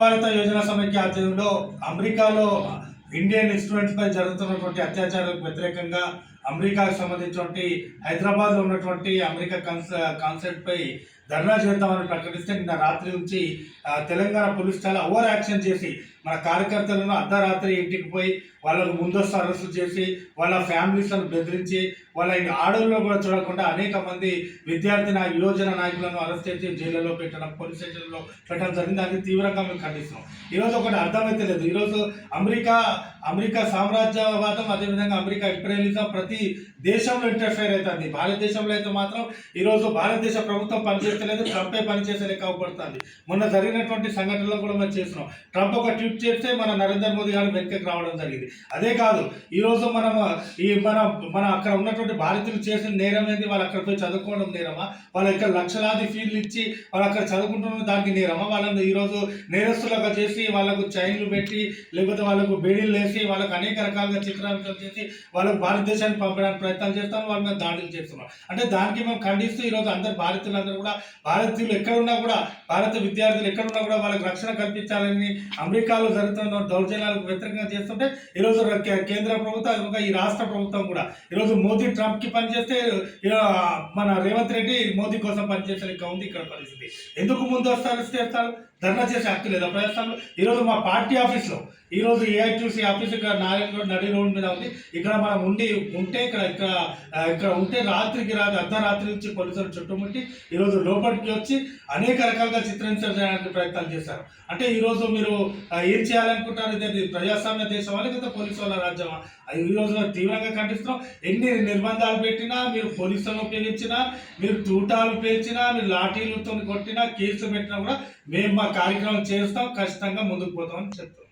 భారత యోజన సమైక్య ఆధ్వర్యంలో అమెరికాలో ఇండియన్ స్టూడెంట్స్ పై జరుగుతున్నటువంటి అత్యాచారాలకు వ్యతిరేకంగా అమెరికాకు సంబంధించినటువంటి హైదరాబాద్లో ఉన్నటువంటి అమెరికా కాన్సెప్ట్ పై ధర్నా చేద్దామని ప్రకటిస్తే నిన్న రాత్రి నుంచి తెలంగాణ పోలీస్ చాలా ఓవర్ యాక్షన్ చేసి మన కార్యకర్తలను అర్ధరాత్రి ఇంటికి పోయి వాళ్ళకు ముందస్తు అరెస్టులు చేసి వాళ్ళ ఫ్యామిలీస్లను బెదిరించి వాళ్ళ ఆడల్లో కూడా చూడకుండా అనేక మంది విద్యార్థి యువజన నాయకులను అరెస్ట్ చేసి జైళ్ళలో పెట్టడం, పోలీస్ స్టేషన్లో పెట్టడం జరిగింది. అది తీవ్రంగా మేము ఖండిస్తున్నాం. ఈరోజు ఒకటి అర్థమైతే లేదు. ఈరోజు అమెరికా సామ్రాజ్యవాదం, అదేవిధంగా అమెరికా ఇంపీరియలిజం ప్రతి దేశంలో ఇంటర్ఫైర్ అవుతుంది. భారతదేశంలో అయితే మాత్రం ఈరోజు భారతదేశ ప్రభుత్వం పనిచేస్తలేదు, ట్రంపే పనిచేసేలేక అవపడుతుంది. మొన్న జరిగినటువంటి సంఘటనలో కూడా మనం చేస్తున్నాం. ట్రంప్ ఒక ట్వీట్ చేస్తే మన నరేంద్ర మోదీ గారు వెనకకి రావడం జరిగింది. అదే కాదు, ఈరోజు మన అక్కడ ఉన్నటువంటి భారతీయులు చేసిన నేరం ఏంది? వాళ్ళు అక్కడ పోయి చదువుకోవడం నేరమా? వాళ్ళు ఇక్కడ లక్షలాది ఫీజులు ఇచ్చి వాళ్ళు అక్కడ చదువుకుంటున్న దానికి నేరమా? వాళ్ళని ఈరోజు నేరస్తులుగా చేసి వాళ్ళకు చైన్లు పెట్టి, లేకపోతే వాళ్ళకు బేడీలు వేసి, వాళ్ళకు అనేక రకాలుగా చిత్రాంశాలు చేసి వాళ్ళకు భారతదేశానికి పంపడానికి ప్రయత్నాలు చేస్తాం, వాళ్ళ మీద దాడులు చేస్తున్నాం. అంటే దానికి మేము ఖండిస్తూ ఈరోజు భారతీయులందరూ కూడా, భారతీయులు ఎక్కడున్నా కూడా, భారత విద్యార్థులు ఎక్కడున్నా కూడా వాళ్ళకి రక్షణ కల్పించాలని అమెరికాలో జరుగుతున్న దౌర్జన్యాలకు వ్యతిరేకంగా చేస్తుంటే ఈరోజు కేంద్ర ప్రభుత్వం, ఈ రాష్ట్ర ప్రభుత్వం కూడా ఈరోజు మోదీ ట్రంప్కి పనిచేస్తే మన రేవంత్ రెడ్డి మోదీ కోసం పనిచేసే లెక్క ఉంది ఇక్కడ పరిస్థితి. ఎందుకు ముందు చేస్తారు? ధర్నా చేసే హక్కు లేదా ప్రజాస్వామ్యంలో? ఈరోజు మా పార్టీ ఆఫీస్లో, ఈరోజు ఏఐటీసీ ఆఫీస్ ఇక్కడ నారాయణ రోడ్ నడి రోడ్ మీద ఉంది. ఇక్కడ మనం ఉంటే ఇక్కడ ఉంటే రాత్రికి అర్ధరాత్రి నుంచి పోలీసులు చుట్టుముట్టి ఈరోజు లోపలికి వచ్చి అనేక రకాలుగా చిత్రించడానికి ప్రయత్నాలు చేశారు. అంటే ఈరోజు మీరు ఏం చేయాలనుకుంటారు? ఇది ప్రజాస్వామ్య దేశమా లేకపోతే పోలీసు వాళ్ళ రాజ్యమా? ఈరోజు తీవ్రంగా ఖండిస్తున్నాం. ఎన్ని నిర్బంధాలు పెట్టినా, మీరు పోలీసులను ఉపయోగించినా, మీరు తూటాలు పేల్చినా, మీరు లాఠీలతో కొట్టినా, కేసులు పెట్టినా కూడా మేము మా కార్యక్రమం చేస్తాం, ఖచ్చితంగా ముందుకు పోతామని చెప్తాం.